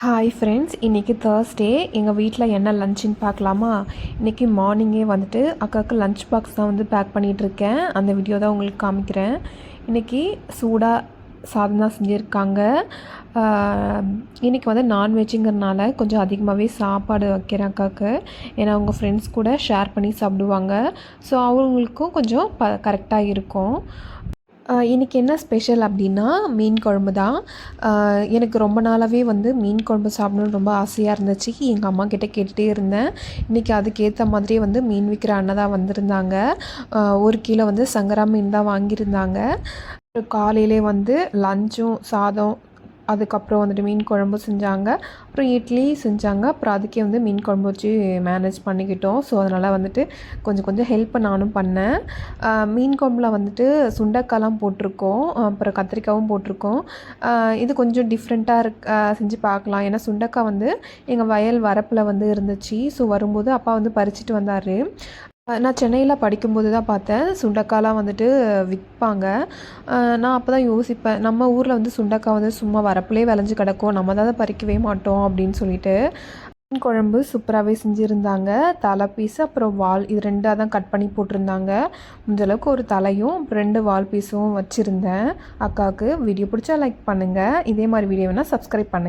Hi friends, இன்றைக்கி Thursday. எங்கள் வீட்டில் என்ன லஞ்சுன்னு பார்க்கலாமா? இன்றைக்கி மார்னிங்கே வந்துட்டு அக்காவுக்கு லஞ்ச் பாக்ஸ் தான் வந்து பேக் பண்ணிகிட்ருக்கேன். அந்த வீடியோ தான் உங்களுக்கு காமிக்கிறேன். இன்றைக்கி சூடாக சாதம் தான் செஞ்சுருக்காங்க. இன்றைக்கி வந்து நான்வெஜ்ஜுங்கிறனால கொஞ்சம் அதிகமாகவே சாப்பாடு வைக்கிறேன் அக்காவுக்கு. ஏன்னா அவங்க ஃப்ரெண்ட்ஸ் கூட ஷேர் பண்ணி சாப்பிடுவாங்க. ஸோ அவங்களுக்கும் கொஞ்சம் கரெக்டாக இருக்கும். இன்றைக்கி என்ன ஸ்பெஷல் அப்படின்னா மீன் குழம்பு தான். எனக்கு ரொம்ப நாளாகவே வந்து மீன் குழம்பு சாப்பிடணுன்னு ரொம்ப ஆசையாக இருந்துச்சு. எங்கள் அம்மா கிட்டே கேட்டுகிட்டே இருந்தேன். இன்றைக்கி அதுக்கேற்ற மாதிரியே வந்து மீன் விற்கிற அண்ணன் தான் வந்திருந்தாங்க. 1 கிலோ வந்து சங்கரா மீன் தான் வாங்கியிருந்தாங்க. காலையிலே வந்து லஞ்சும் சாதம், அதுக்கப்புறம் வந்துட்டு மீன் குழம்பு செஞ்சாங்க. அப்புறம் இட்லி செஞ்சாங்க. அப்புறம் அதுக்கே வந்து மீன் குழம்பு வச்சு மேனேஜ் பண்ணிக்கிட்டோம். ஸோ அதனால் வந்துட்டு கொஞ்சம் ஹெல்ப் நானும் பண்ணேன். மீன் குழம்புல வந்துட்டு சுண்டைக்காய்லாம் போட்டிருக்கோம், அப்புறம் கத்திரிக்காயும் போட்டிருக்கோம். இது கொஞ்சம் டிஃப்ரெண்ட்டாக செஞ்சு பார்க்கலாம். ஏன்னா சுண்டைக்காய் வந்து எங்கள் வயல் வரப்பில் வந்து இருந்துச்சு. ஸோ வரும்போது அப்பா வந்து பறிச்சுட்டு வந்தார். நான் சென்னையில் படிக்கும்போது தான் பார்த்தேன் சுண்டைக்காய்லாம் வந்துட்டு விற்பாங்க. நான் அப்போ தான் யோசிப்பேன், நம்ம ஊரில் வந்து சுண்டைக்காய் வந்து சும்மா வரப்புலேயே விளைஞ்சு கிடக்கும், நம்ம தான் பறிக்கவே மாட்டோம் அப்படின்னு சொல்லிட்டு. மீன் குழம்பு சூப்பராகவே செஞ்சுருந்தாங்க. தலை பீஸு அப்புறம் வால், இது 2ஆக தான் கட் பண்ணி போட்டிருந்தாங்க. முடிஞ்சளவுக்கு ஒரு தலையும் 2 வால் பீஸும் வச்சுருந்தேன் அக்காவுக்கு. வீடியோ பிடிச்சா லைக் பண்ணுங்கள். இதே மாதிரி வீடியோ வேணால் சப்ஸ்கிரைப் பண்ணுங்கள்.